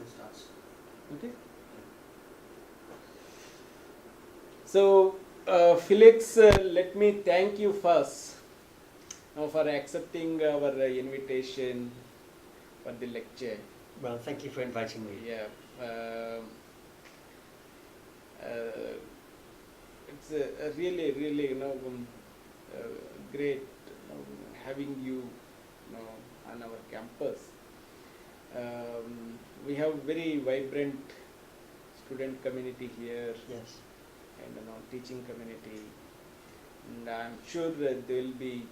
starts. Okay. So, Felix, let me thank you first for accepting our invitation for the lecture. Well, thank you for inviting me. Yeah. It's really, really, great having you, on our campus. We have very vibrant student community here. Yes. And teaching community, and I'm sure that they will be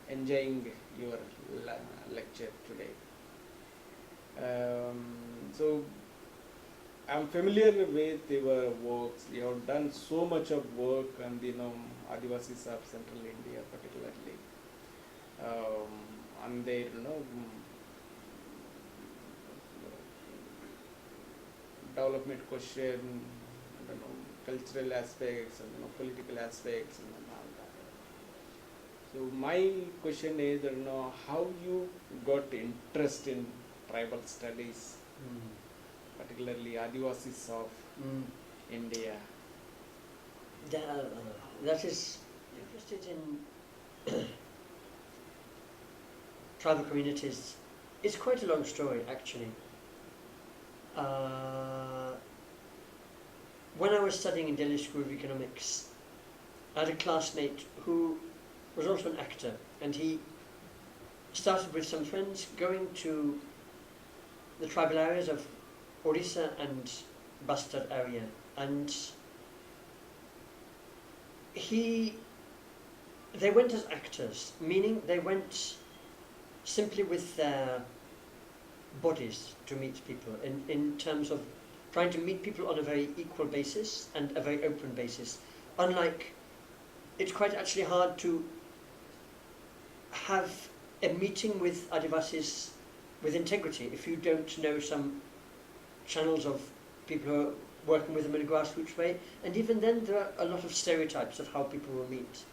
enjoying your lecture today. So I'm familiar with your works. You have done so much of work on the Adivasis of Central India, particularly on their development question, cultural aspects and political aspects and all that. So my question is, how you got interest in tribal studies, particularly Adivasis of India? That is interested in tribal communities. It's quite a long story, actually. When I was studying in Delhi School of Economics, I had a classmate who was also an actor, and he started with some friends going to the tribal areas of Orissa and Bastard area, and they went as actors, meaning they went simply with their bodies to meet people, in terms of trying to meet people on a very equal basis and a very open basis. Unlike, it's quite actually hard to have a meeting with Adivasis with integrity if you don't know some channels of people who are working with them in a grassroots way. And even then, there are a lot of stereotypes of how people will meet.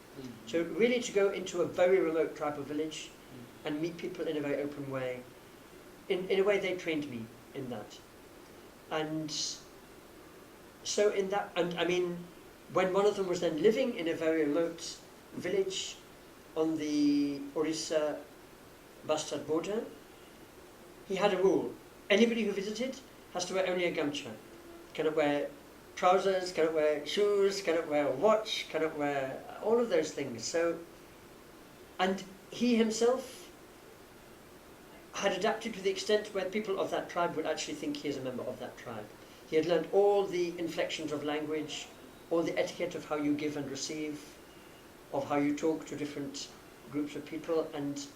So really, to go into a very remote tribal village and meet people in a very open way, in a way they trained me in that. And so in that, and I mean, when one of them was then living in a very remote village on the Orissa Bastard border, he had a rule. Anybody who visited has to wear only a gamcha. Cannot wear trousers, cannot wear shoes, cannot wear a watch, cannot wear all of those things. So, and he himself had adapted to the extent where people of that tribe would actually think he is a member of that tribe. He had learned all the inflections of language, all the etiquette of how you give and receive, of how you talk to different groups of people, and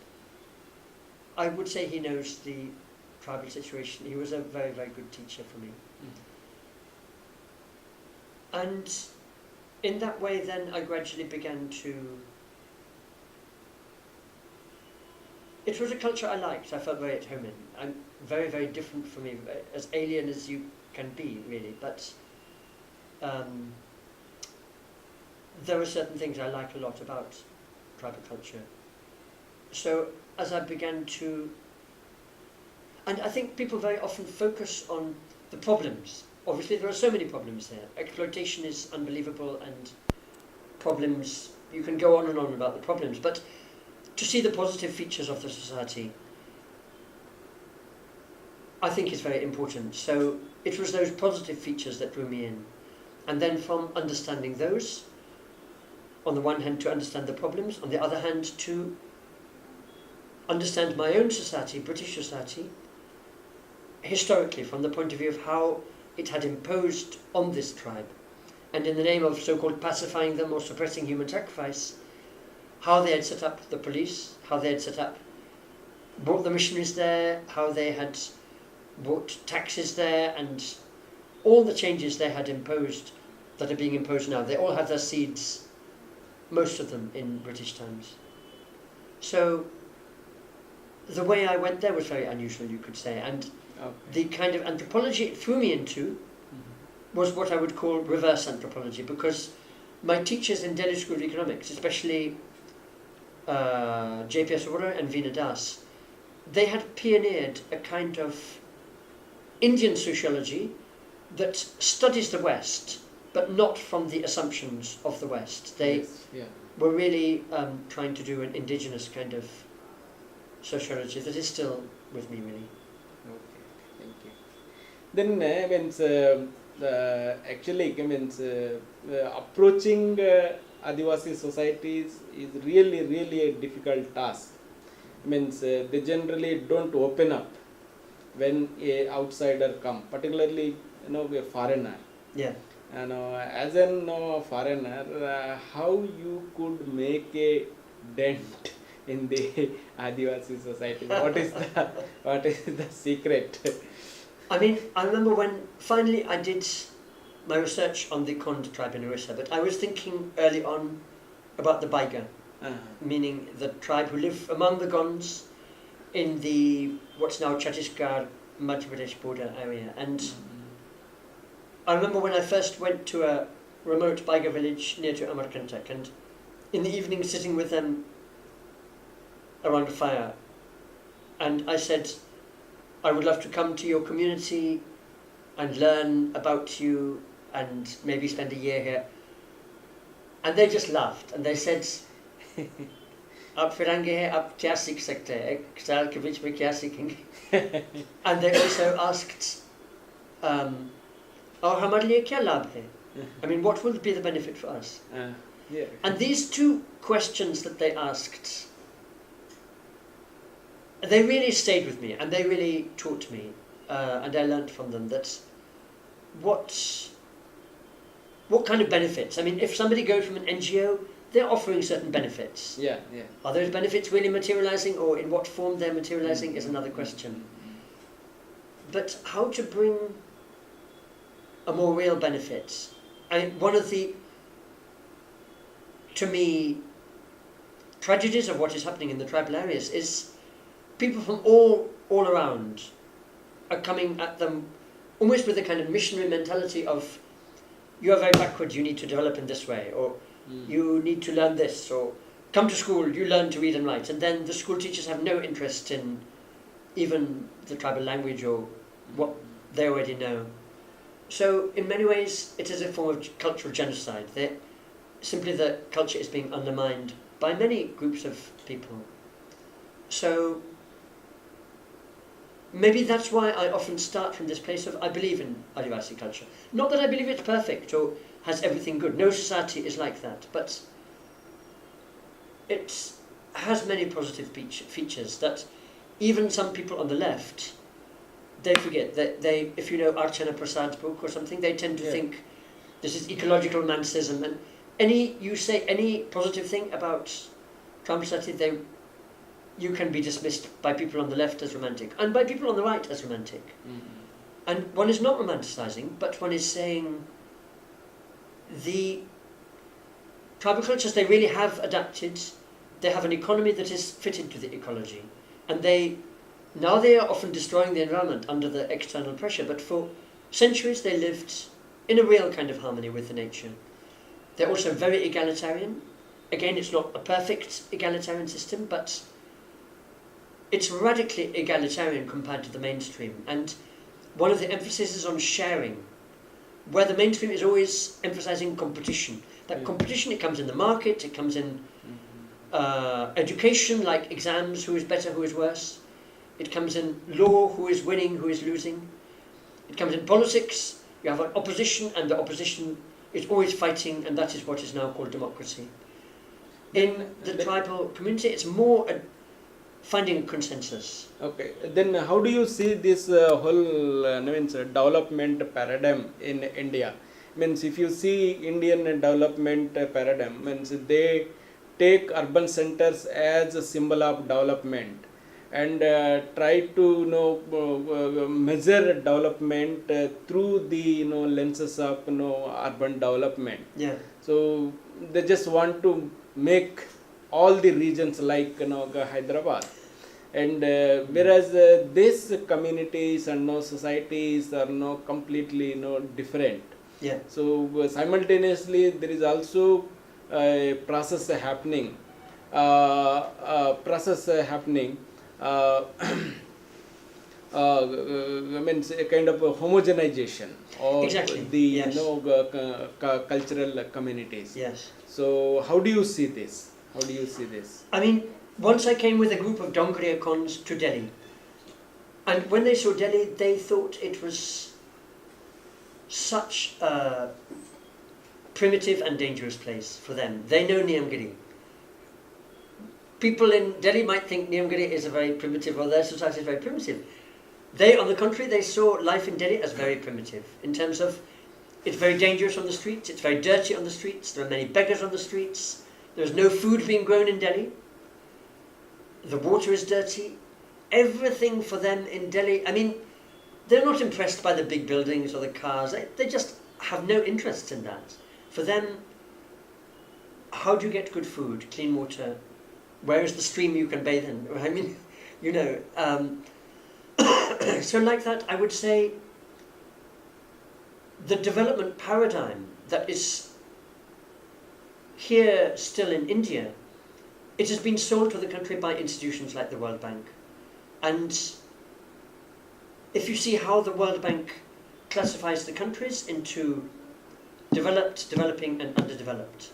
I would say he knows the tribal situation. He was a very, very good teacher for me. And in that way then I gradually began to... It was a culture I liked, I felt very at home in. I'm very, very different from me, as alien as you can be, really, but there are certain things I like a lot about tribal culture. So as I began to... And I think people very often focus on the problems. Obviously there are so many problems there. Exploitation is unbelievable, and problems, you can go on and on about the problems, but to see the positive features of the society, I think is very important. So it was those positive features that drew me in. And then from understanding those, on the one hand to understand the problems, on the other hand to understand my own society, British society, historically from the point of view of how it had imposed on this tribe, and in the name of so-called pacifying them or suppressing human sacrifice, how they had set up the police, how they had brought the missionaries there, how they had brought taxes there, and all the changes they had imposed that are being imposed now. They all had their seeds, most of them, in British times. So the way I went there was very unusual, you could say, and the kind of anthropology it threw me into was what I would call reverse anthropology, because my teachers in Delhi School of Economics, especially J.P.S. Arora and Veena Das, they had pioneered a kind of Indian sociology that studies the West, but not from the assumptions of the West. They were really trying to do an indigenous kind of sociology that is still with me, really. Okay, thank you. Then actually approaching Adivasi societies is really a difficult task. They generally don't open up when a outsider come, particularly a foreigner. Yeah. And as a foreigner, how you could make a dent in the Adivasi society? What is the secret? I mean, I remember when finally I did my research on the Kond tribe in Orissa, but I was thinking early on about the Bhangya, meaning the tribe who live among the Gonds in the what's now Chhattisgarh, Madhya Pradesh border area. And I remember when I first went to a remote Bhangya village near to Amarkantak, and in the evening sitting with them around a fire, and I said, I would love to come to your community and learn about you and maybe spend a year here. And they just laughed and they said, "Aap firange hai, aap kya seekh sakte hai? Ek saal ke beech mein kya seekhenge?" And they also asked, "Aur hamare liye kya labh hai? I mean, what will be the benefit for us?" And these two questions that they asked, they really stayed with me and they really taught me, and I learned from them that what kind of benefits. I mean, if somebody goes from an NGO, they're offering certain benefits. Are those benefits really materializing, or in what form they're materializing is another question. But how to bring a more real benefit? One of the, to me, tragedies of what is happening in the tribal areas is people from all around are coming at them almost with a kind of missionary mentality of, you are very backward, you need to develop in this way, or you need to learn this, or come to school, you learn to read and write. And then the school teachers have no interest in even the tribal language or what they already know. So in many ways it is a form of cultural genocide. Simply the culture is being undermined by many groups of people. So maybe that's why I often start from this place of, I believe in Adivasi culture. Not that I believe it's perfect or has everything good. No society is like that. But it has many positive features that even some people on the left, they forget. That if you know Archana Prasad's book or something, they tend to think this is ecological romanticism. And you say any positive thing about tribal society, you can be dismissed by people on the left as romantic and by people on the right as romantic. And one is not romanticizing, but one is saying the tribal cultures, they really have adapted. They have an economy that is fitted to the ecology. And now they are often destroying the environment under the external pressure, but for centuries they lived in a real kind of harmony with the nature. They're also very egalitarian. Again, it's not a perfect egalitarian system, but it's radically egalitarian compared to the mainstream. And one of the emphases is on sharing, where the mainstream is always emphasizing competition. That competition, it comes in the market, it comes in education, like exams, who is better, who is worse. It comes in law, who is winning, who is losing. It comes in politics, you have an opposition, and the opposition is always fighting, and that is what is now called democracy. In the tribal community, it's more finding a consensus. Okay, then how do you see this whole development paradigm in India? Means if you see Indian development paradigm, means they take urban centers as a symbol of development and try to measure development through the lenses of urban development. So they just want to make all the regions like Hyderabad, and whereas these communities and societies are completely different. So simultaneously there is also a process happening uh, means a kind of a homogenization of Exactly. the Yes. cultural communities. Yes. So how do you see this? How do you see this? I mean, once I came with a group of Dongria cons to Delhi, and when they saw Delhi, they thought it was such a primitive and dangerous place for them. They know Niyamgiri. People in Delhi might think Niyamgiri is a very primitive, or their society is very primitive. They, on the contrary, they saw life in Delhi as very primitive, in terms of it's very dangerous on the streets, it's very dirty on the streets, there are many beggars on the streets, there's no food being grown in Delhi, the water is dirty, everything for them in Delhi, I mean, they're not impressed by the big buildings or the cars, they just have no interest in that. For them, how do you get good food, clean water? Where is the stream you can bathe in? I mean, you know, so like that, I would say the development paradigm that is here still in India, it has been sold to the country by institutions like the World Bank. And if you see how the World Bank classifies the countries into developed, developing and underdeveloped.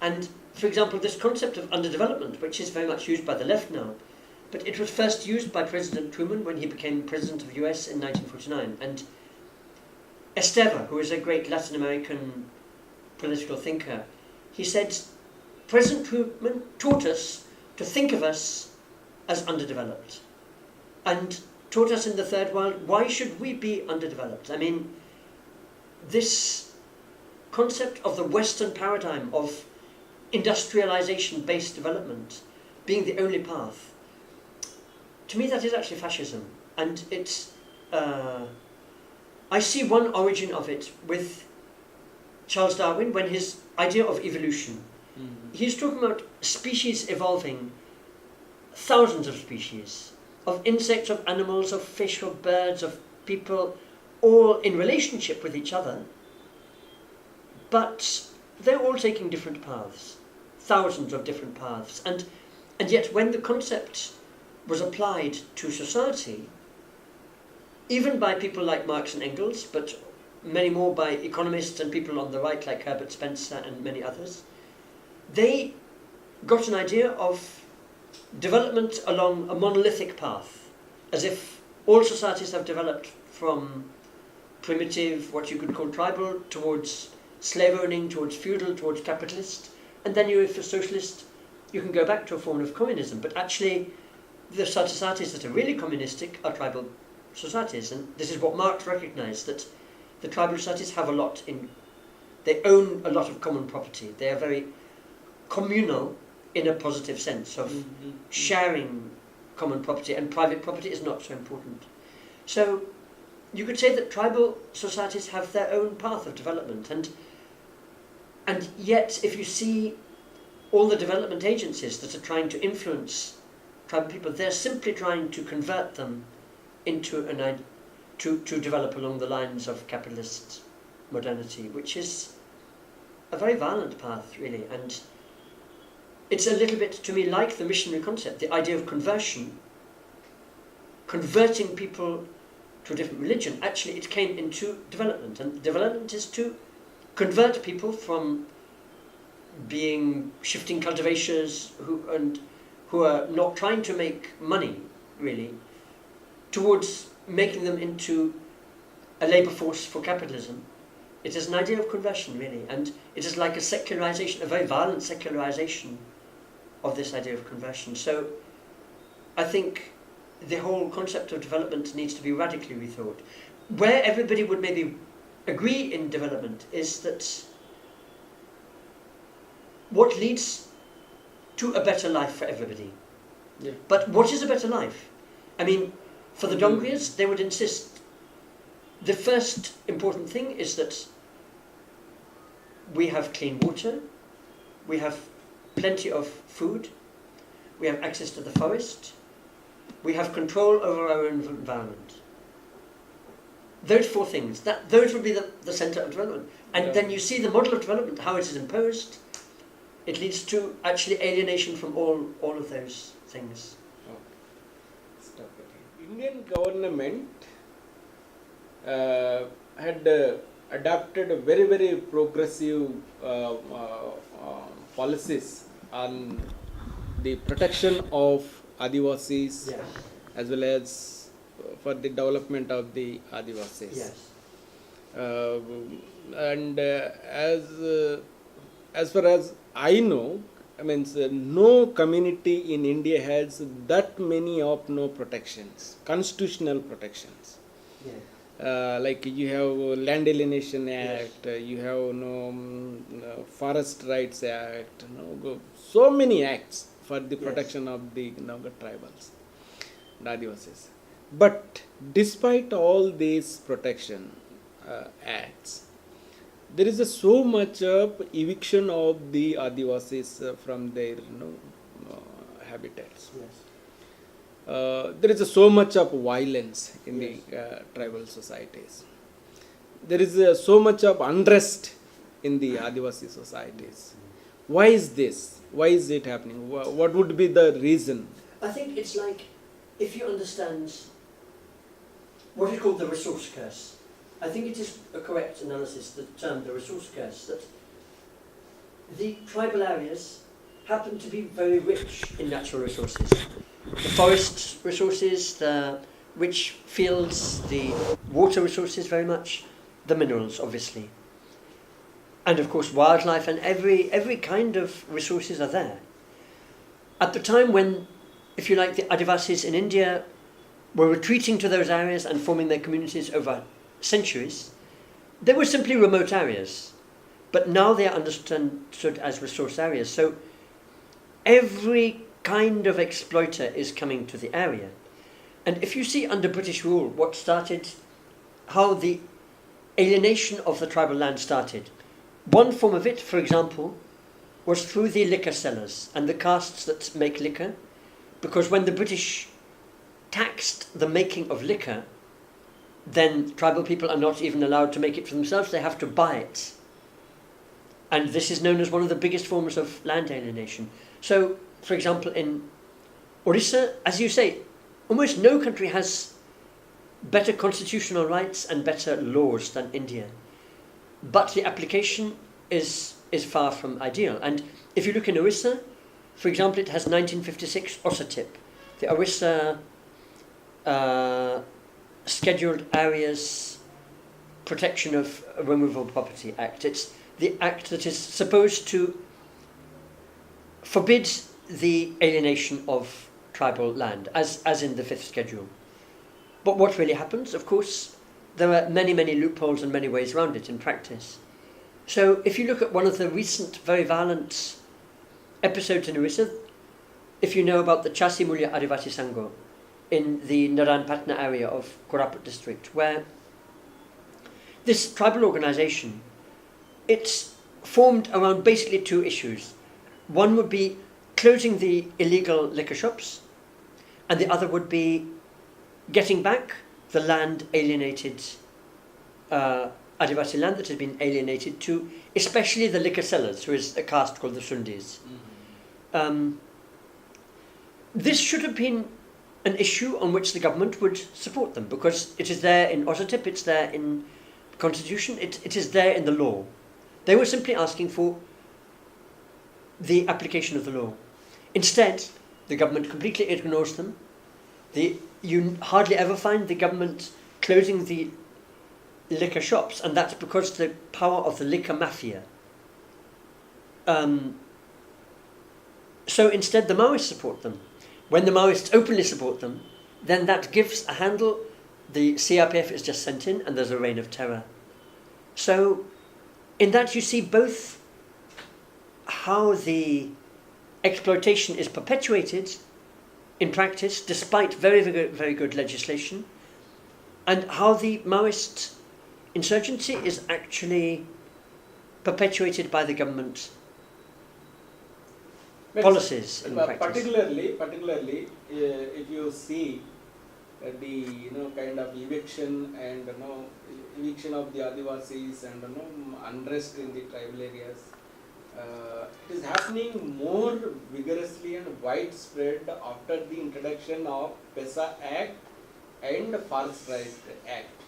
And for example, this concept of underdevelopment, which is very much used by the left now, but it was first used by President Truman when he became President of the US in 1949. And Esteva, who is a great Latin American political thinker, he said, President Truman taught us to think of us as underdeveloped. And taught us in the third world, why should we be underdeveloped? I mean, this concept of the Western paradigm of industrialization-based development being the only path, to me that is actually fascism. And it's, I see one origin of it with Charles Darwin when his idea of evolution. He's talking about species evolving, thousands of species, of insects, of animals, of fish, of birds, of people, all in relationship with each other, but they're all taking different paths, thousands of different paths. And yet when the concept was applied to society, even by people like Marx and Engels, but many more by economists and people on the right like Herbert Spencer and many others, they got an idea of development along a monolithic path, as if all societies have developed from primitive, what you could call tribal, towards slave owning, towards feudal, towards capitalist, and then you, if you're socialist, you can go back to a form of communism. But actually, the societies that are really communistic are tribal societies, and this is what Marx recognized, that the tribal societies have a lot in, they own a lot of common property. They are very communal in a positive sense of sharing common property, and private property is not so important. So you could say that tribal societies have their own path of development, and yet if you see all the development agencies that are trying to influence tribal people, they're simply trying to convert them into to develop along the lines of capitalist modernity, which is a very violent path, really. And it's a little bit, to me, like the missionary concept, the idea of conversion, converting people to a different religion. Actually, it came into development, and development is to convert people from being shifting cultivators who are not trying to make money, really, towards making them into a labour force for capitalism. It is an idea of conversion, really, and it is like a secularization, a very violent secularization of this idea of conversion. So I think the whole concept of development needs to be radically rethought. Where everybody would maybe agree in development is that what leads to a better life for everybody. Yeah. But what is a better life? I mean, for the Dongrias, they would insist the first important thing is that we have clean water, we have plenty of food, we have access to the forest, we have control over our own environment. Those four things, those would be the centre of development. And then you see the model of development, how it is imposed. It leads to actually alienation from all of those things. Indian government had adopted a very, very progressive policies on the protection of Adivasis, Yes. as well as for the development of the Adivasis. Yes. And as far as I know, I mean, no community in India has that many of no protections, constitutional protections. Yeah. Like you have Land Alienation Yes. Act, you have Forest Rights Act, so many acts for the Yes. protection of the tribals, the Adivasis. But despite all these protection acts, there is so much of eviction of the Adivasis from their habitats. Yes. There is so much of violence in Yes. the tribal societies. There is so much of unrest in the Adivasi societies. Why is this? Why is it happening? What would be the reason? I think it's like, if you understand what is called the resource curse, I think it is a correct analysis, the term the resource curse, that the tribal areas happen to be very rich in natural resources. The forest resources, the rich fields, the water resources very much, the minerals obviously. And of course wildlife and every kind of resources are there. At the time when, if you like, the Adivasis in India were retreating to those areas and forming their communities over centuries, they were simply remote areas. But now they are understood as resource areas. So every kind of exploiter is coming to the area. And if you see under British rule what started, how the alienation of the tribal land started, one form of it, for example, was through the liquor sellers and the castes that make liquor, because when the British taxed the making of liquor, then tribal people are not even allowed to make it for themselves, they have to buy it. And this is known as one of the biggest forms of land alienation. So, for example, in Orissa, as you say, almost no country has better constitutional rights and better laws than India. But the application is far from ideal. And if you look in Orissa, for example, it has 1956 OSATIP, the Orissa Scheduled Areas Protection of Removable Property Act. It's the act that is supposed to forbid the alienation of tribal land, as in the 5th schedule. But what really happens, of course, there are many, many loopholes and many ways around it in practice. So if you look at one of the recent very violent episodes in Orissa, if you know about the Chasimulya Adivasi Sangho in the Naranpatna area of Koraput district, where this tribal organization, it's formed around basically two issues. One would be closing the illegal liquor shops, and the other would be getting back the land alienated, Adivasi land that has been alienated to, especially the liquor sellers, who is a caste called the Sundis. Mm-hmm. This should have been an issue on which the government would support them, because it is there in OSATIP, it's there in the Constitution, it is there in the law. They were simply asking for the application of the law. Instead, the government completely ignores them. You hardly ever find the government closing the liquor shops, and that's because the power of the liquor mafia. So instead the Maoists support them. When the Maoists openly support them, then that gives a handle. The CRPF is just sent in and there's a reign of terror. So in that you see both how the exploitation is perpetuated in practice despite very, very, very good legislation, and how the Maoist insurgency is actually perpetuated by the government policies in practice. Particularly, if you see the kind of eviction and eviction of the Adivasis and unrest in the tribal areas, it is happening more vigorously and widespread after the introduction of PESA Act and Forest Right Act,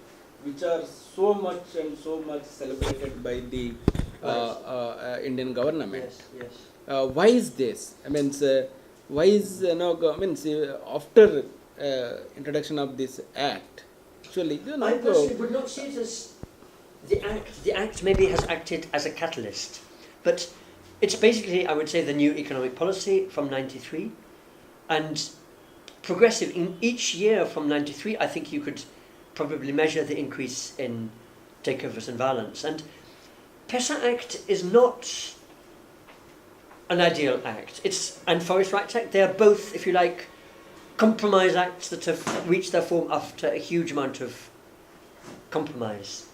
which are so much and so much celebrated by the Indian government. Yes, yes. Why is this? I mean, why is after introduction of this act, actually, I personally would not see it as the act. The act maybe has acted as a catalyst, but it's basically, I would say, the new economic policy from '93, and progressive in each year from '93. I think you could probably measure the increase in takeovers and violence. And PESA Act is not an ideal act. And Forest Rights Act, they are both, if you like, compromise acts that have reached their form after a huge amount of compromise.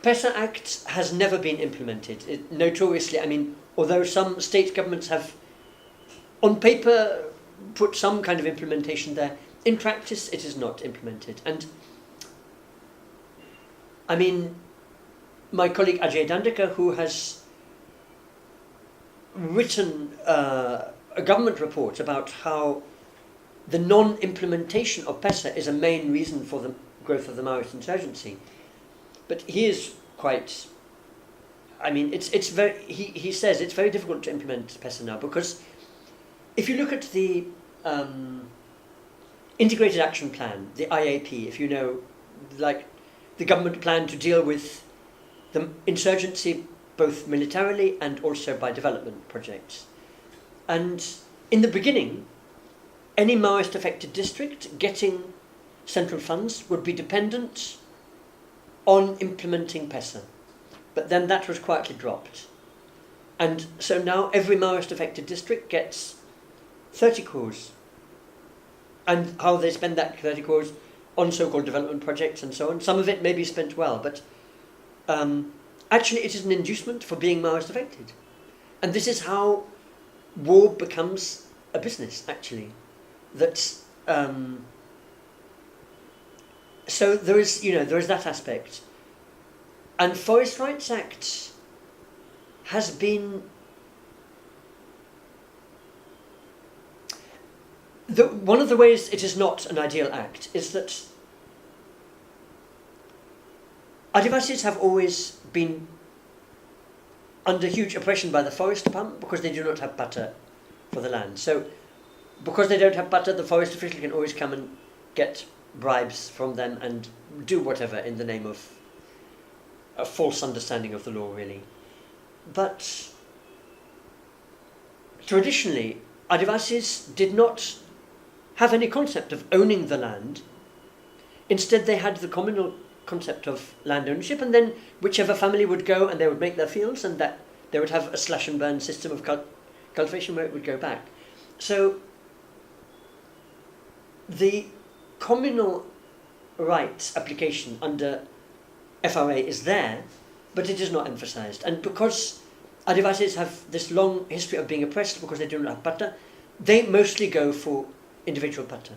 PESA Act has never been implemented. Notoriously, I mean, although some state governments have, on paper, put some kind of implementation there, in practice it is not implemented. And I mean, my colleague Ajay Dandekar, who has written a government report about how the non-implementation of PESA is a main reason for the growth of the Maoist insurgency. But he is quite, I mean, it's very, he says it's very difficult to implement PESA now, because if you look at the Integrated Action Plan, the IAP, if you know, like the government plan to deal with the insurgency both militarily and also by development projects. And in the beginning, any Maoist affected district getting central funds would be dependent on implementing PESA. But then that was quietly dropped. And so now every Maoist affected district gets 30 crores. And how they spend that 30 crores on so-called development projects and so on. Some of it may be spent well, but actually it is an inducement for being Maoist affected. And this is how war becomes a business, actually. That's so there is that aspect. And Forest Rights Act has been one of the ways it is not an ideal act is that Adivasis have always been under huge oppression by the forest department because they do not have pata for the land. So because they don't have pata, the forest official can always come and get bribes from them and do whatever in the name of a false understanding of the law, really. But traditionally, Adivasis did not have any concept of owning the land. Instead, they had the communal concept of land ownership, and then whichever family would go and they would make their fields, and that they would have a slash and burn system of cultivation where it would go back. So the communal rights application under FRA is there, but it is not emphasized. And because Adivasis have this long history of being oppressed because they do not have pata, they mostly go for individual pata.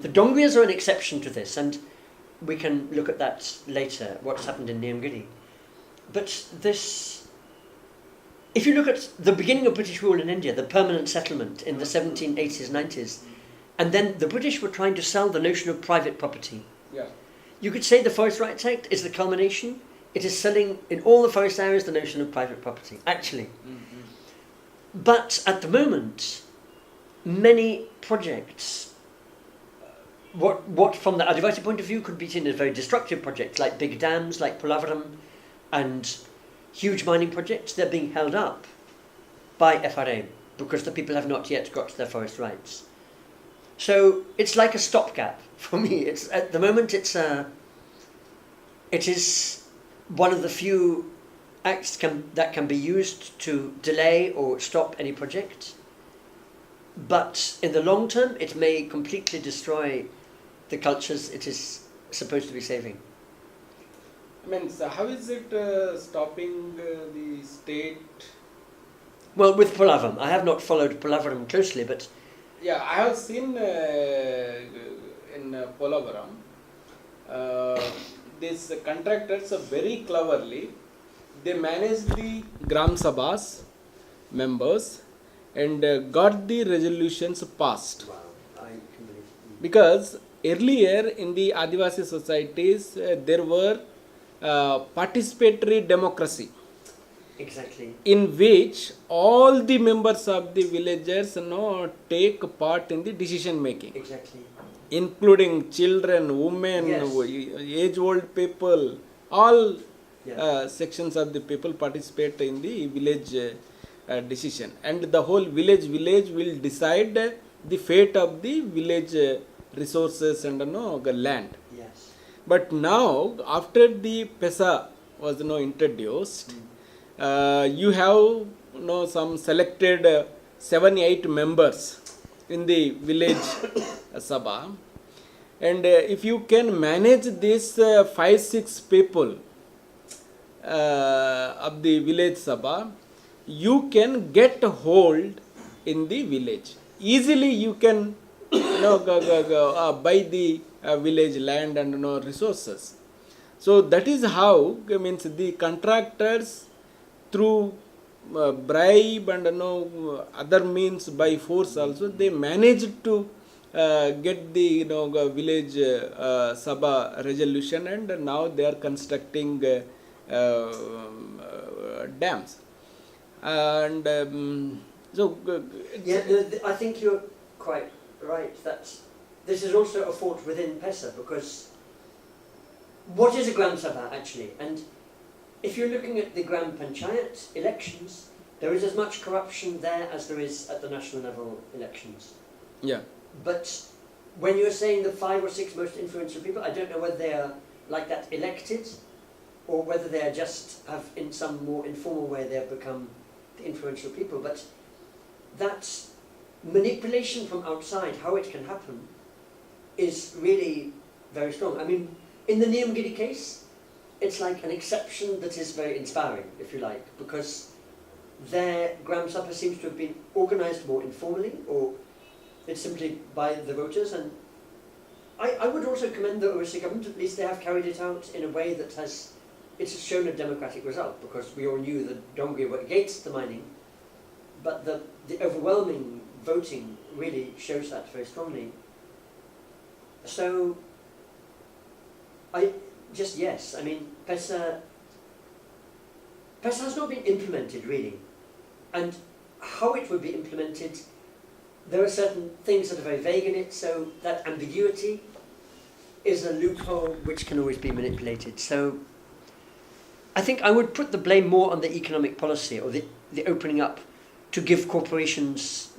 The Dongriyas are an exception to this, and we can look at that later, what's happened in Niyamgiri. But this, if you look at the beginning of British rule in India, the permanent settlement in the 1780s, 90s, and then the British were trying to sell the notion of private property. Yeah. You could say the Forest Rights Act is the culmination. It is selling in all the forest areas the notion of private property, actually. Mm-hmm. But at the moment, many projects, what from the Adivasi point of view could be seen as very destructive projects, like big dams, like Polavaram, and huge mining projects, they're being held up by FRA because the people have not yet got their forest rights. So it's like a stopgap for me. It's at the moment it is one of the few acts that can be used to delay or stop any project. But in the long term, it may completely destroy the cultures it is supposed to be saving. I mean, so how is it stopping the state? Well, with Polavaram, I have not followed Polavaram closely, but yeah, I have seen in Polavaram, these contractors very cleverly, they manage the Gram Sabhas members and got the resolutions passed. Wow, I can believe. Because earlier in the Adivasi societies there were participatory democracy, Exactly. in which all the members of the villagers take part in the decision making, Exactly. including children, women, Yes. age-old people, all Yeah. sections of the people participate in the village decision, and the whole village will decide the fate of the village resources and the land. Yes. But now, after the PESA was introduced, you have some selected 7-8 members in the village sabha, and if you can manage this 5-6 people of the village sabha, you can get a hold in the village easily. You can buy the village land and resources. So that is how means the contractors, through bribe and other means, by force also, they managed to get the village sabha resolution, and now they are constructing dams, and so Yeah, no, I think you're quite right. This is also a fault within PESA, because what is a Gram Sabha actually? And if you're looking at the Gram Panchayat elections, there is as much corruption there as there is at the national level elections. yeah. But when you're saying the 5 or 6 most influential people, I don't know whether they are like that elected, or whether they are just have in some more informal way they have become the influential people. But that manipulation from outside, how it can happen, is really very strong. I mean, in the Niyamgiri case, it's like an exception that is very inspiring, if you like, because their Gram Sabha seems to have been organised more informally, or it's simply by the voters. And I would also commend the OSC government. At least they have carried it out in a way that has shown a democratic result, because we all knew that Dongri were against the mining, but the overwhelming voting really shows that very strongly. So yes, I mean, PESA has not been implemented really, and how it would be implemented, there are certain things that are very vague in it, so that ambiguity is a loophole which can always be manipulated. So I think I would put the blame more on the economic policy, or the opening up to give corporations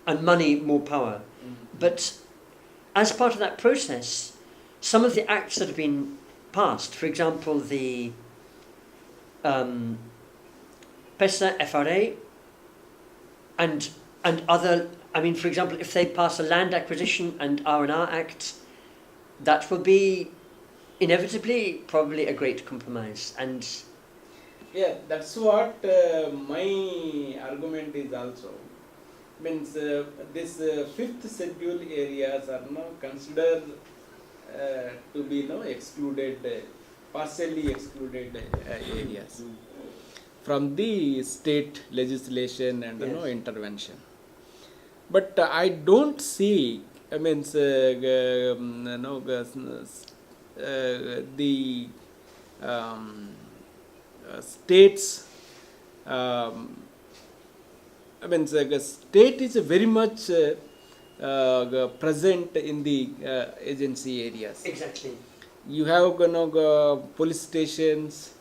and money more power. But as part of that process, some of the acts that have been passed, for example, the PESA, FRA, and other, I mean, for example, if they pass a land acquisition and R&R Act, that will be inevitably probably a great compromise. And yeah, that's what my argument is also. Means this 5th schedule areas are now considered to be excluded, partially excluded areas from the state legislation and Yes. Intervention. But I don't see, I mean, the states. I mean, the state is very much present in the agency areas. exactly. You have police stations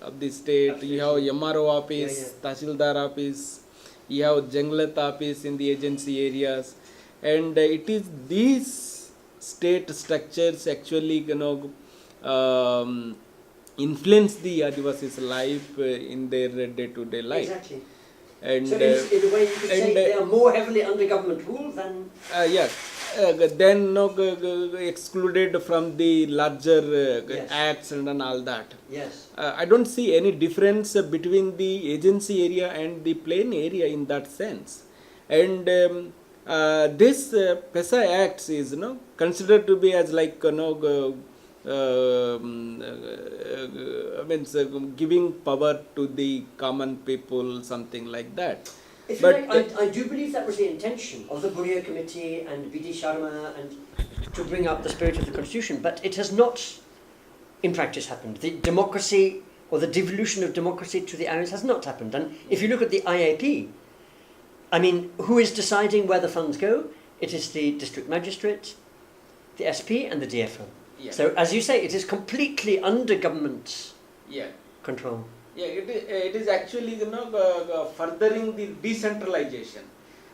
of the state. You have MRO office, Tahsildar office. You have Janglat office in the agency areas, and it is these state structures actually influence the Adivasis' life in their day-to-day life. Exactly. And So in a way you could say they are more heavily under government rule than... then excluded from the larger Yes. acts and all that. Yes. I don't see any difference between the agency area and the plain area in that sense. And this PESA Acts is considered to be as like giving power to the common people, something like that. If But you like, I do believe that was the intention of the Bhangya Committee and V.D. Sharma and to bring up the spirit of the constitution, but it has not in practice happened. The democracy or the devolution of democracy to the areas has not happened. And if you look at the IAP, I mean, who is deciding where the funds go? It is the district magistrate, the SP and the DFO. Yeah. So as you say, it is completely under government Yeah. control. Yeah, it is actually furthering the decentralization,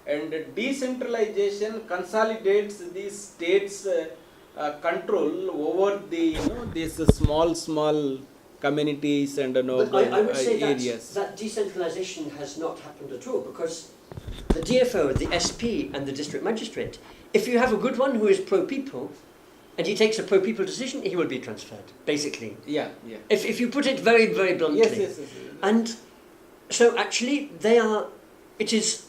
and decentralization consolidates the states' control over the these small communities and But I would say areas. that decentralization has not happened at all, because the DFO, the SP and the district magistrate, if you have a good one who is pro-people and he takes a pro-people decision, he will be transferred, basically. Yeah, yeah. If you put it very, very bluntly. Yes. And so actually it is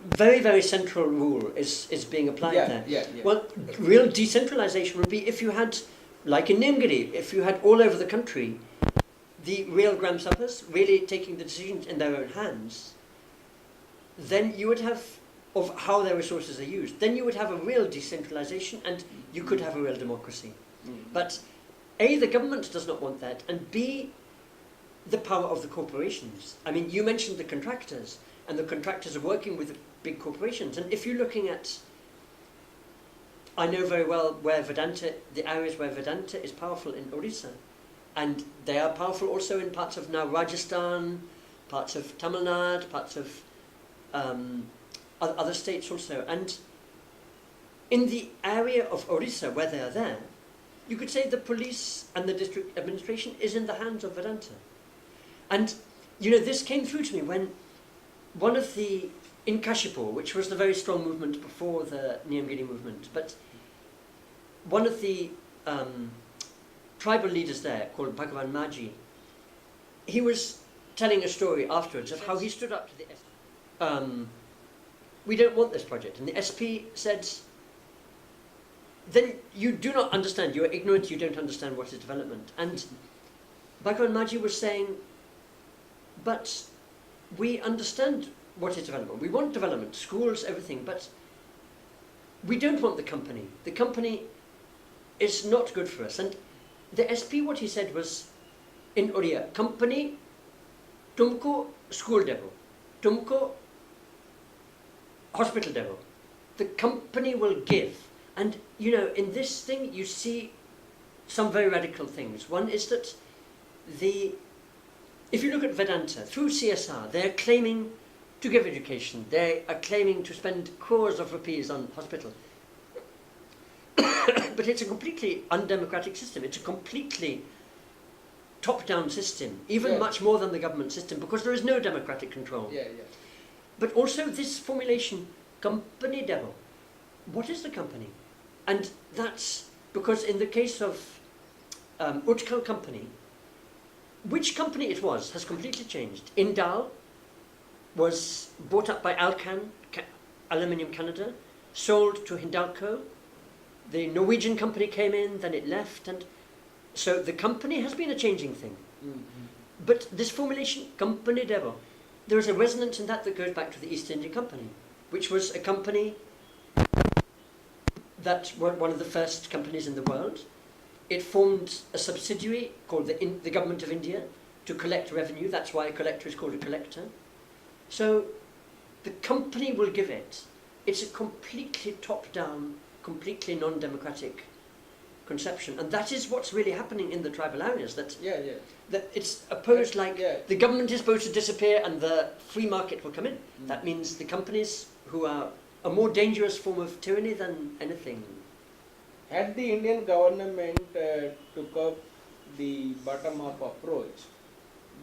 very, very central rule is being applied there. Yeah. Well, real decentralization would be if you had, like in Nimgiri, if you had all over the country the real Gram Sabhas really taking the decisions in their own hands, then you would have, of how their resources are used, then you would have a real decentralization and you could have a real democracy. But A, the government does not want that, and B, the power of the corporations. I mean, you mentioned the contractors, and the contractors are working with the big corporations. And if you're looking at, I know very well where Vedanta, the areas where Vedanta is powerful in Orissa, and they are powerful also in parts of now Rajasthan, parts of Tamil Nadu, parts of other states also. And in the area of Orissa where they are there, you could say the police and the district administration is in the hands of Vedanta. And, this came through to me when one of the, in Kashipur, which was the very strong movement before the Niyamgiri movement, but one of the tribal leaders there, called Bhagavan Maji, he was telling a story afterwards of how he stood up to the SP. We don't want this project. And the SP said, then you do not understand, you are ignorant, you don't understand what is development. And Bhagavan Maji was saying, but we understand what is development. We want development, schools, everything, but we don't want the company. The company is not good for us. And the SP, what he said was, in Oriya, company, tumko school debo, tumko hospital debo. The company will give. And, in this thing, you see some very radical things. One is that if you look at Vedanta, through CSR, they're claiming to give education. They are claiming to spend crores of rupees on hospital. But it's a completely undemocratic system. It's a completely top-down system, even much more than the government system, because there is no democratic control. Yeah. But also this formulation, company devil. What is the company? And that's because in the case of Utkal company, which company it was has completely changed. Indal was bought up by Alcan, Aluminium Canada, sold to Hindalco. The Norwegian company came in, then it left, and so the company has been a changing thing. But this formulation, company devil, there is a resonance in that goes back to the East India Company, which was a company that was one of the first companies in the world. It formed a subsidiary called the Government of India to collect revenue. That's why a collector is called a collector. So the company will give it. It's a completely top-down, completely non-democratic conception. And that is what's really happening in the tribal areas. That it's opposed the government is supposed to disappear and the free market will come in. That means the companies, who are a more dangerous form of tyranny than anything. Had the Indian government took up the bottom-up approach,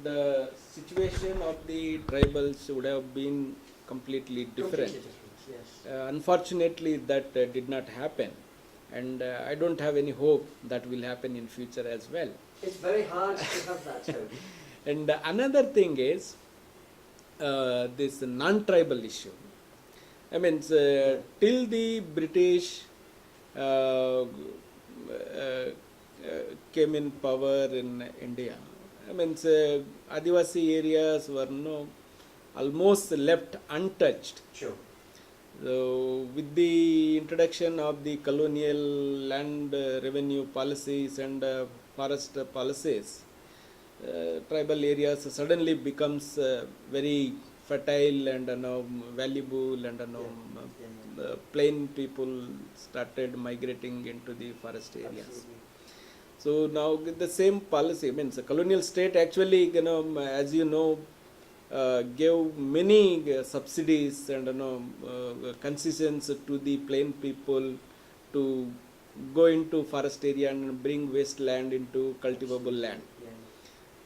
the situation of the tribals would have been completely different. Yes. Unfortunately, that did not happen, and I don't have any hope that will happen in future as well. It's very hard to have that hope. And another thing is this non-tribal issue. I mean, till the British came in power in India, I mean, Adivasi areas were almost left untouched. Sure. So, with the introduction of the colonial land revenue policies and forest policies, tribal areas suddenly becomes very fertile and valuable, and plain people started migrating into the forest areas. Absolutely. So now the same policy means the colonial state actually, as you know, gave many subsidies and concessions to the plain people to go into forest area and bring wasteland into cultivable land.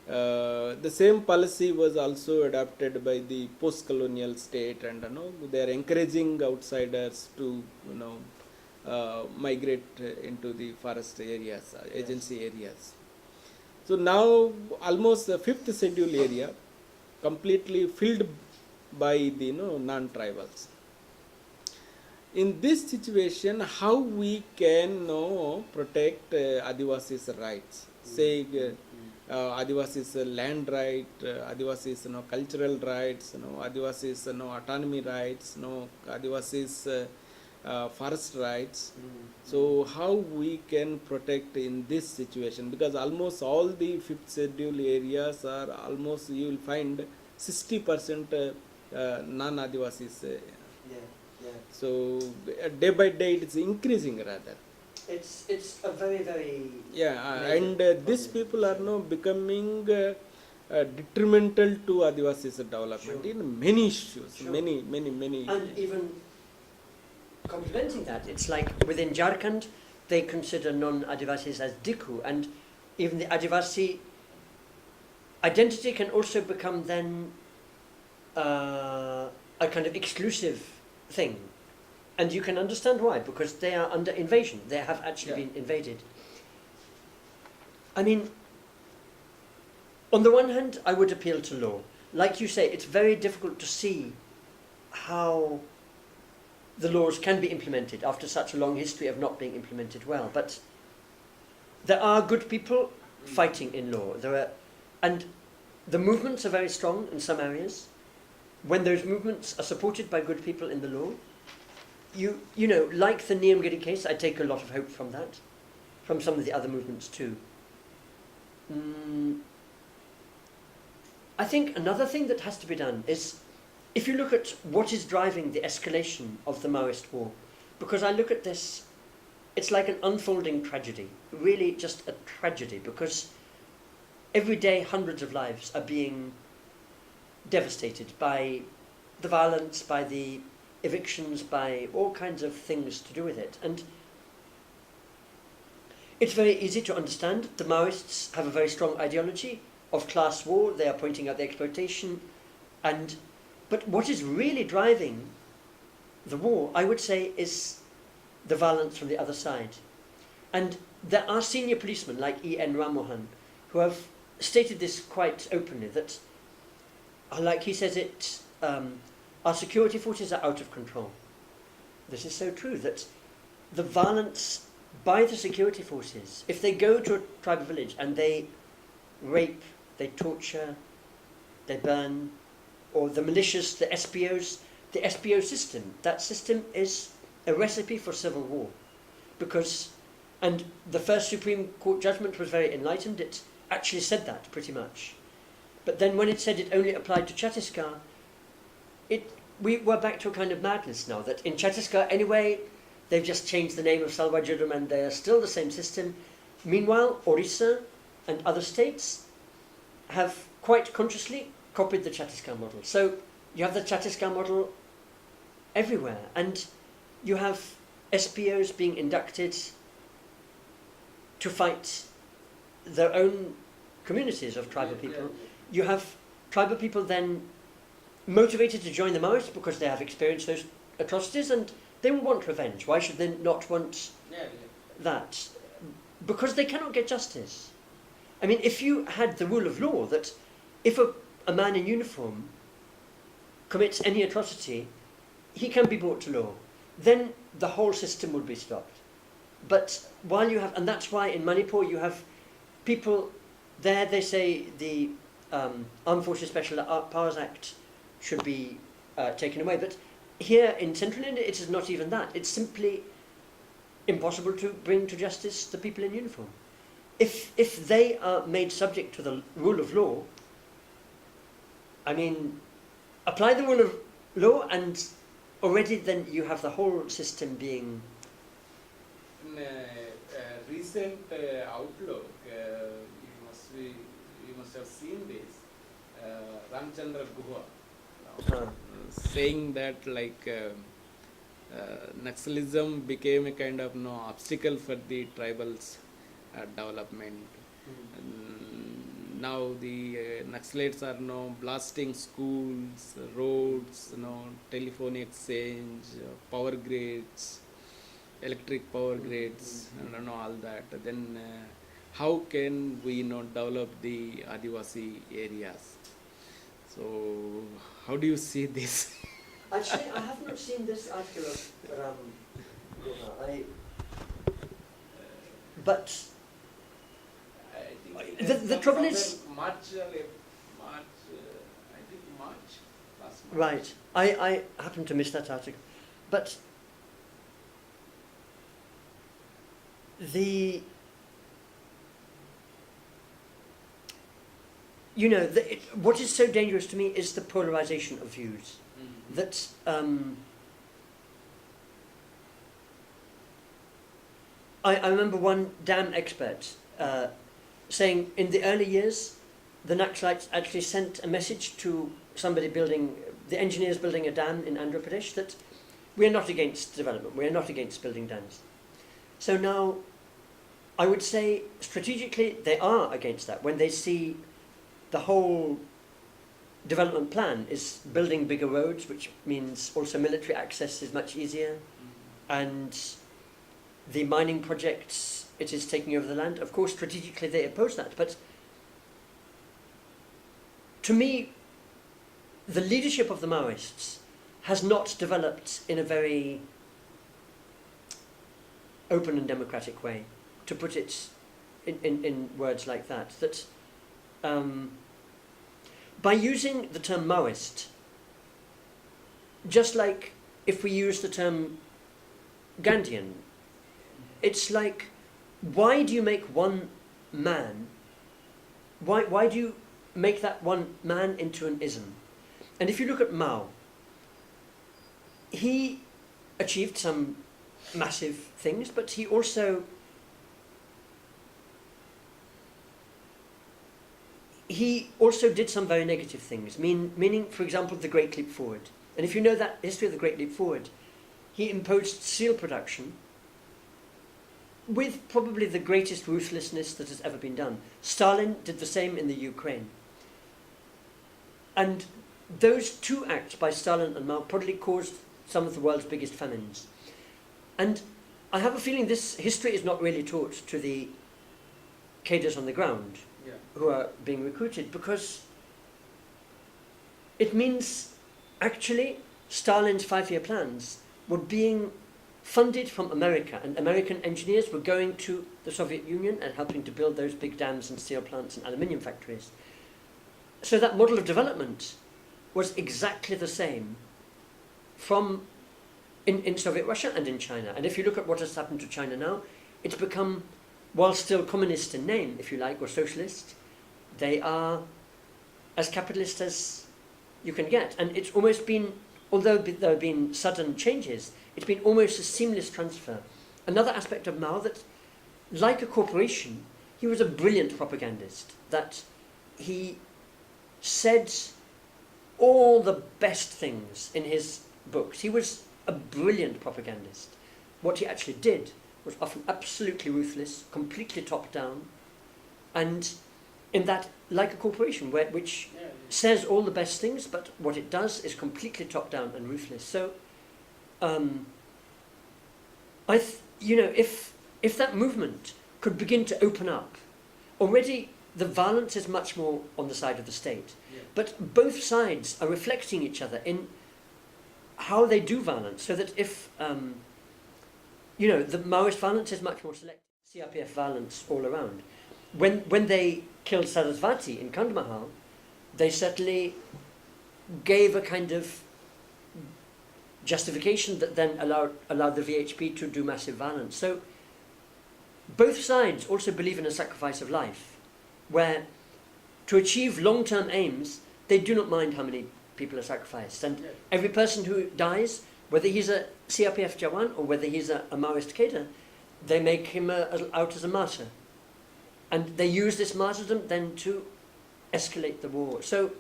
The same policy was also adopted by the post-colonial state, and they are encouraging outsiders to migrate into the forest areas, agency areas. So now almost the fifth schedule area completely filled by the non-tribals. In this situation, how we can protect Adivasis rights? Say Adivasis land right, Adivasis cultural rights, Adivasis autonomy rights, Adivasis forest rights. So how we can protect in this situation, because almost all the fifth schedule areas are almost, you will find 60% non-Adivasis. So day by day it is increasing rather. It's a very, very... and these people are now becoming detrimental to Adivasis development in many issues, many. And even complementing that, it's like within Jharkhand, they consider non-Adivasis as Dikhu, and even the Adivasi identity can also become then a kind of exclusive thing. And you can understand why, because they are under invasion. They have actually been invaded. I mean, on the one hand, I would appeal to law. Like you say, it's very difficult to see how the laws can be implemented after such a long history of not being implemented well. But there are good people fighting in law. And the movements are very strong in some areas. When those movements are supported by good people in the law, you know, like the Niyamgiri case, I take a lot of hope from that, from some of the other movements too. I think another thing that has to be done is, if you look at what is driving the escalation of the Maoist war, because I look at this, it's like an unfolding tragedy, really just a tragedy, because every day hundreds of lives are being devastated by the violence, by the evictions, by all kinds of things to do with it. And it's very easy to understand. The Maoists have a very strong ideology of class war. They are pointing out the exploitation. But what is really driving the war, I would say, is the violence from the other side. And there are senior policemen like E.N. Ramohan who have stated this quite openly, that, like he says it, our security forces are out of control. This is so true, that the violence by the security forces, if they go to a tribal village and they rape, they torture, they burn, or the militias, the SPOs, the SPO system, that system is a recipe for civil war. And the first Supreme Court judgment was very enlightened. It actually said that pretty much. But then when it said it only applied to Chhattisgarh, we were back to a kind of madness now, that in Chhattisgarh anyway, they've just changed the name of Salwa Judum and they're still the same system. Meanwhile, Orissa and other states have quite consciously copied the Chhattisgarh model. So you have the Chhattisgarh model everywhere, and you have SPOs being inducted to fight their own communities of tribal people. You have tribal people then motivated to join the Maoists because they have experienced those atrocities and they will want revenge. Why should they not want that? Because they cannot get justice. I mean, if you had the rule of law that if a man in uniform commits any atrocity, he can be brought to law, then the whole system would be stopped. But while you have, and that's why in Manipur you have people there, they say the Armed Forces Special Powers Act should be taken away. But here in central India, it is not even that. It's simply impossible to bring to justice the people in uniform. If they are made subject to the rule of law, I mean, apply the rule of law and already then you have the whole system being... In a recent outlook, you must have seen this, Ramchandra Guha saying that like Naxalism became a kind of obstacle for the tribals development. Now the Naxalites are blasting schools, roads, telephone exchange, power grids, electric power grids, and all that. Then how can we develop the Adivasi areas? So how do you see this? Actually, I have not seen this article of Ram Guha. But I think the trouble is... March, I think March, last March. Right. I happened to miss that article. But what is so dangerous to me is the polarization of views. Mm-hmm. That I remember one dam expert saying in the early years, the Naxalites actually sent a message to somebody the engineers building a dam in Andhra Pradesh, that we are not against development, we are not against building dams. So now, I would say strategically they are against that when they see the whole development plan is building bigger roads, which means also military access is much easier, and the mining projects, it is taking over the land. Of course, strategically they oppose that, but to me, the leadership of the Maoists has not developed in a very open and democratic way, to put it in words like that. That by using the term Maoist, just like if we use the term Gandhian, it's like, why do you make one man, why do you make that one man into an ism? And if you look at Mao, he achieved some massive things, but he also did some very negative things, meaning, for example, the Great Leap Forward. And if you know that history of the Great Leap Forward, he imposed steel production with probably the greatest ruthlessness that has ever been done. Stalin did the same in the Ukraine. And those two acts by Stalin and Mao probably caused some of the world's biggest famines. And I have a feeling this history is not really taught to the cadres on the ground who are being recruited, because it means actually Stalin's 5-year plans were being funded from America, and American engineers were going to the Soviet Union and helping to build those big dams and steel plants and aluminium factories. So that model of development was exactly the same in Soviet Russia and in China. And if you look at what has happened to China now, it's become, while still communist in name, if you like, or socialist, they are as capitalist as you can get. And it's almost been, although there have been sudden changes, it's been almost a seamless transfer. Another aspect of Mao, that like a corporation, he was a brilliant propagandist, that he said all the best things in his books. He was a brilliant propagandist. What he actually did was often absolutely ruthless, completely top down, and in that, like a corporation, which says all the best things, but what it does is completely top down and ruthless. So, if that movement could begin to open up, already the violence is much more on the side of the state, but both sides are reflecting each other in how they do violence, so that if the Maoist violence is much more selective, CRPF violence all around. When they killed Sarasvati in Kandmahal, they certainly gave a kind of justification that then allowed the VHP to do massive violence. So both sides also believe in a sacrifice of life, where to achieve long-term aims, they do not mind how many people are sacrificed. And every person who dies, whether he's a CRPF Jawan or whether he's a Maoist cadre, they make him out as a martyr. And they use this martyrdom then to escalate the war. So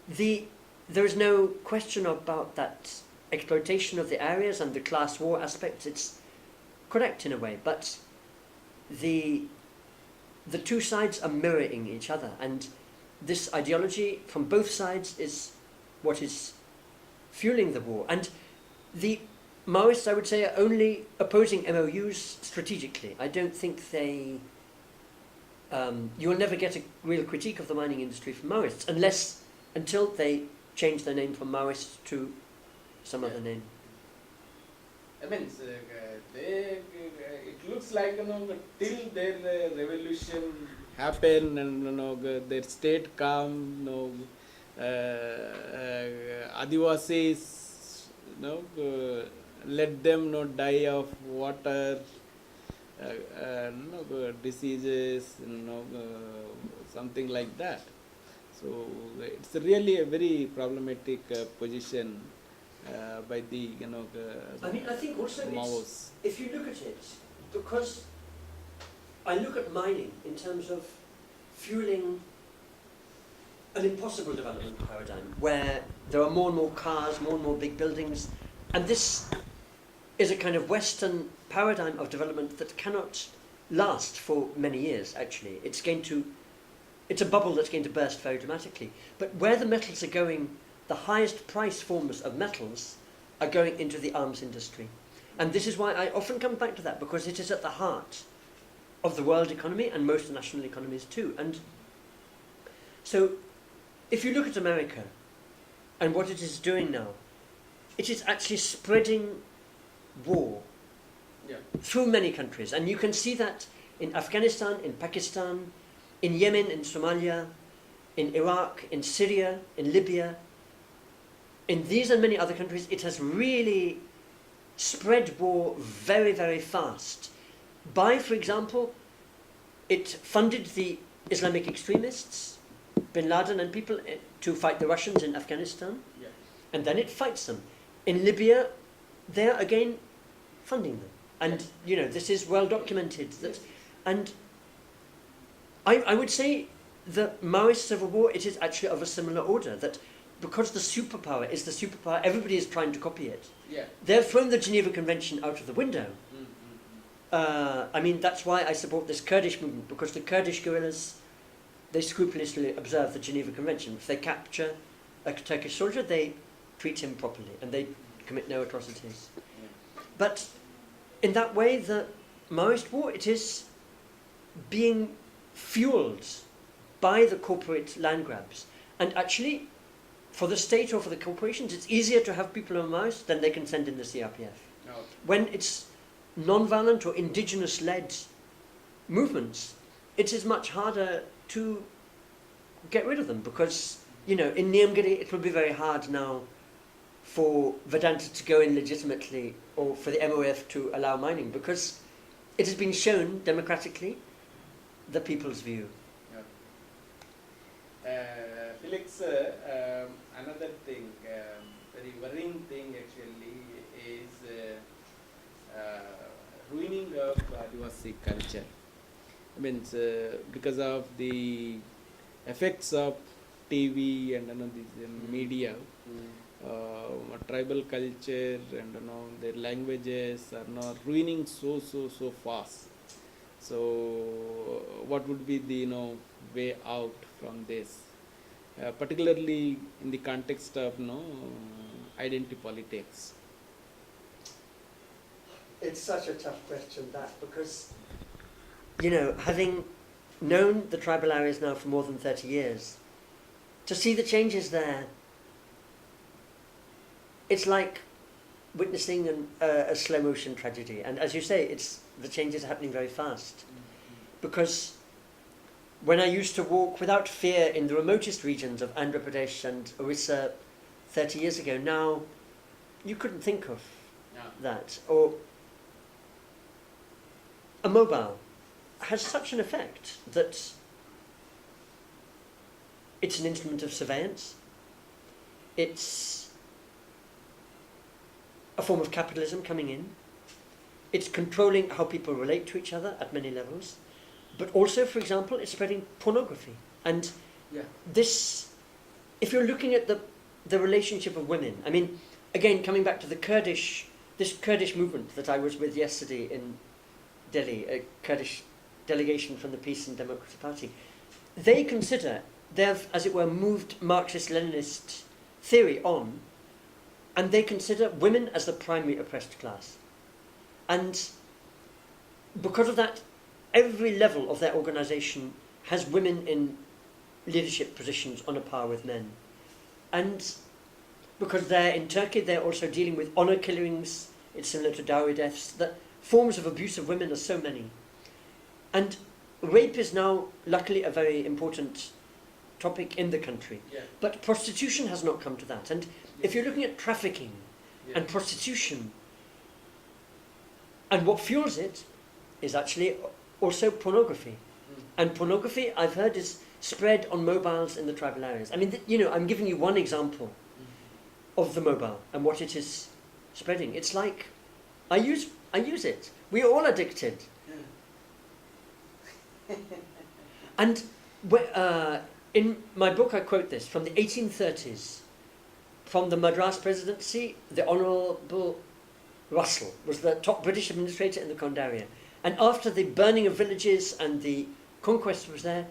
there is no question about that exploitation of the areas and the class war aspects. It's correct in a way, but the two sides are mirroring each other, and this ideology from both sides is what is fueling the war. And the Maoists, I would say, are only opposing MOUs strategically. I don't think they... you will never get a real critique of the mining industry from Maoists until they change their name from Maoist to some other name. I mean, it looks like, till their revolution happened and their state calm, Adivasis, let them die of water, diseases, something like that. So it's really a very problematic position by the I think also Maos. If you look at it, because I look at mining in terms of fueling an impossible development paradigm where there are more and more cars, more and more big buildings, and this is a kind of Western paradigm of development that cannot last for many years, actually. It's a bubble that's going to burst very dramatically. But where the metals are going, the highest price forms of metals are going into the arms industry. And this is why I often come back to that, because it is at the heart of the world economy and most national economies too. And so if you look at America and what it is doing now, it is actually spreading war through many countries. And you can see that in Afghanistan, in Pakistan, in Yemen, in Somalia, in Iraq, in Syria, in Libya. In these and many other countries, it has really spread war very, very fast. By, for example, it funded the Islamic extremists, bin Laden and people, to fight the Russians in Afghanistan, and then it fights them. In Libya, they're again funding them. And, this is well documented. And I would say the Maoist civil war, it is actually of a similar order, that because the superpower is the superpower, everybody is trying to copy it. They've thrown the Geneva Convention out of the window. That's why I support this Kurdish movement, because the Kurdish guerrillas, they scrupulously observe the Geneva Convention. If they capture a Turkish soldier, they treat him properly, and they commit no atrocities. But in that way, the Maoist war, it is being fueled by the corporate land grabs. And actually, for the state or for the corporations, it's easier to have people on Maoist than they can send in the CRPF. When it's non-violent or indigenous-led movements, it is much harder to get rid of them, because, in Niyamgiri, it will be very hard now for Vedanta to go in legitimately, or for the MOF to allow mining, because it has been shown democratically the people's view. Felix, another thing, very worrying thing actually is ruining of Adivasi culture. Because of the effects of TV and this media, tribal culture and their languages are now ruining so fast. So what would be the way out from this, particularly in the context of identity politics? It's such a tough question, that, because having known the tribal areas now for more than 30 years, to see the changes there, it's like witnessing a slow motion tragedy. And as you say, the changes are happening very fast. Because when I used to walk without fear in the remotest regions of Andhra Pradesh and Orissa 30 years ago, now you couldn't think of that. Or a mobile has such an effect that it's an instrument of surveillance. It's a form of capitalism coming in. It's controlling how people relate to each other at many levels. But also, for example, it's spreading pornography. And this, if you're looking at the relationship of women, I mean, again, coming back to this Kurdish movement that I was with yesterday in Delhi, a Kurdish delegation from the Peace and Democracy Party, they consider, they've, as it were, moved Marxist-Leninist theory on, and they consider women as the primary oppressed class. And because of that, every level of their organization has women in leadership positions on a par with men. And because they're in Turkey, they're also dealing with honor killings. It's similar to dowry deaths. The forms of abuse of women are so many. And rape is now, luckily, a very important topic in the country. But prostitution has not come to that. And if you're looking at trafficking and prostitution, and what fuels it is actually also pornography. And pornography, I've heard, is spread on mobiles in the tribal areas. I mean, I'm giving you one example of the mobile and what it is spreading. It's like, I use it. We're all addicted. And in my book I quote this from the 1830s, from the Madras Presidency. The Honourable Russell was the top British administrator in the Kondaria. And after the burning of villages and the conquest was there,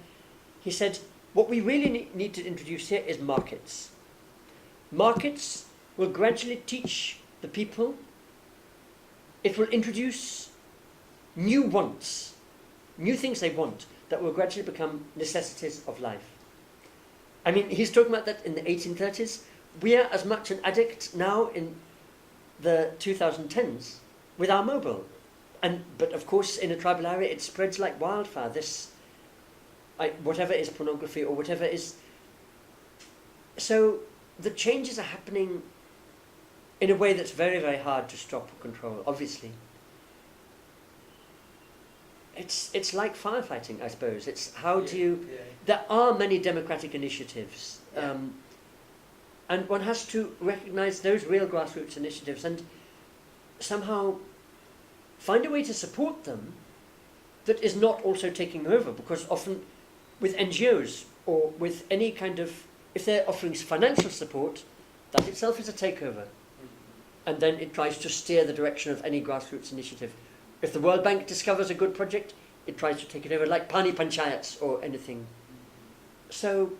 he said, what we really need to introduce here is markets. Markets will gradually teach the people. It will introduce new wants, new things they want, that will gradually become necessities of life. I mean, he's talking about that in the 1830s. We are as much an addict now in the 2010s with our mobile. But of course, in a tribal area, it spreads like wildfire. Whatever is pornography or whatever is. So the changes are happening in a way that's very, very hard to stop or control, obviously. It's like firefighting, I suppose. It's how do you... There are many democratic initiatives. And one has to recognize those real grassroots initiatives and somehow find a way to support them that is not also taking over, because often with NGOs or with any kind of, if they're offering financial support, that itself is a takeover. And then it tries to steer the direction of any grassroots initiative. If the World Bank discovers a good project, it tries to take it over, like Pani Panchayats or anything. So,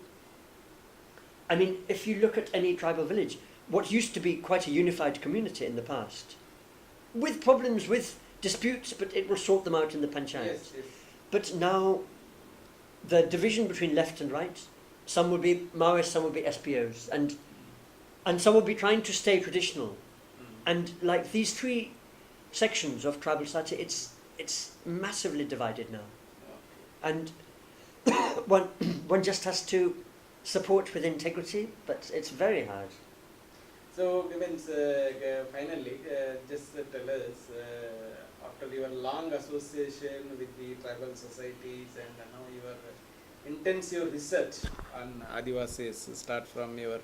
I mean, if you look at any tribal village, what used to be quite a unified community in the past, with problems, with disputes, but it will sort them out in the panchayats. But now, the division between left and right, some will be Maoists, some will be SPOs, and some will be trying to stay traditional. And like these three sections of tribal society, it's massively divided now. And one just has to support with integrity, but it's very hard. So, finally, just tell us, after your long association with the tribal societies and now your intensive research on Adivasis, start from your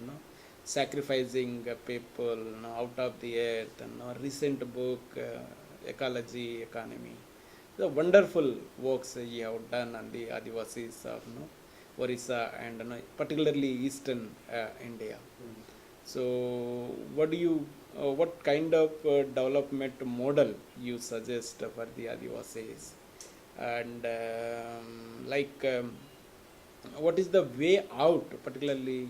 sacrificing people out of the earth, and recent book, Ecology, Economy. The wonderful works you have done on the Adivasis of Orissa and particularly Eastern India. So, what kind of development model you suggest for the Adivasis, and what is the way out, particularly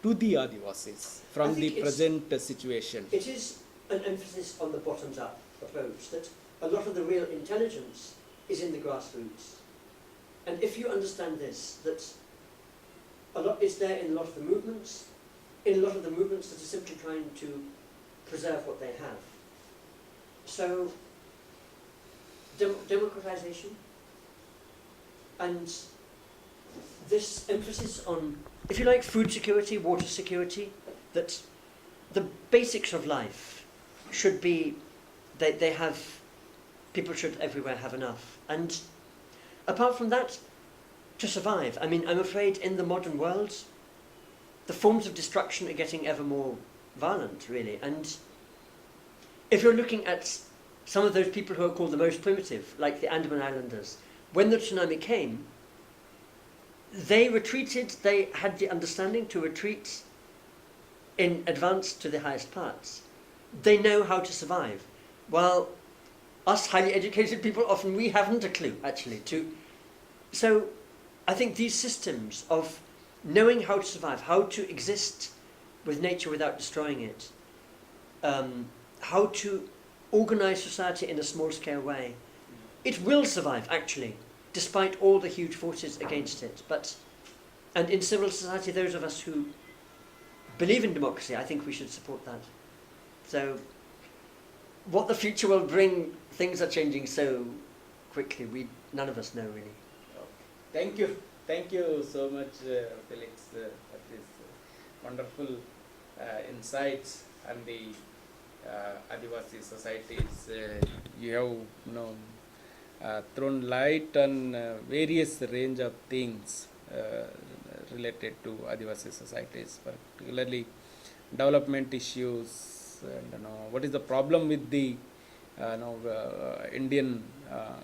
to the Adivasis from the present situation? It is an emphasis on the bottoms-up approach, that a lot of the real intelligence is in the grassroots. And if you understand this, that a lot is there in a lot of the movements, that are simply trying to preserve what they have. So, democratization and this emphasis on, if you like, food security, water security, that the basics of life should be, they have, people should everywhere have enough. And apart from that, to survive. I mean, I'm afraid in the modern world, the forms of destruction are getting ever more violent, really. And if you're looking at some of those people who are called the most primitive, like the Andaman Islanders, when the tsunami came, they retreated, they had the understanding to retreat in advance to the highest parts. They know how to survive. While us highly educated people, often we haven't a clue, actually. So I think these systems of knowing how to survive, how to exist with nature without destroying it, how to organize society in a small-scale way, it will survive, actually, despite all the huge forces against it. And in civil society, those of us who believe in democracy, I think we should support that. So what the future will bring, things are changing so quickly, none of us know, really. Thank you. Thank you so much, Felix, for this wonderful insights on the Adivasi societies. You have thrown light on various range of things related to Adivasi societies, particularly development issues, and what is the problem with the Indian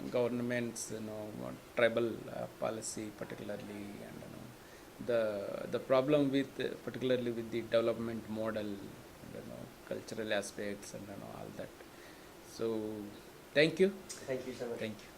government's tribal policy, particularly, and the problem with particularly with the development model, cultural aspects, and all that. So thank you. Thank you so much. Thank you.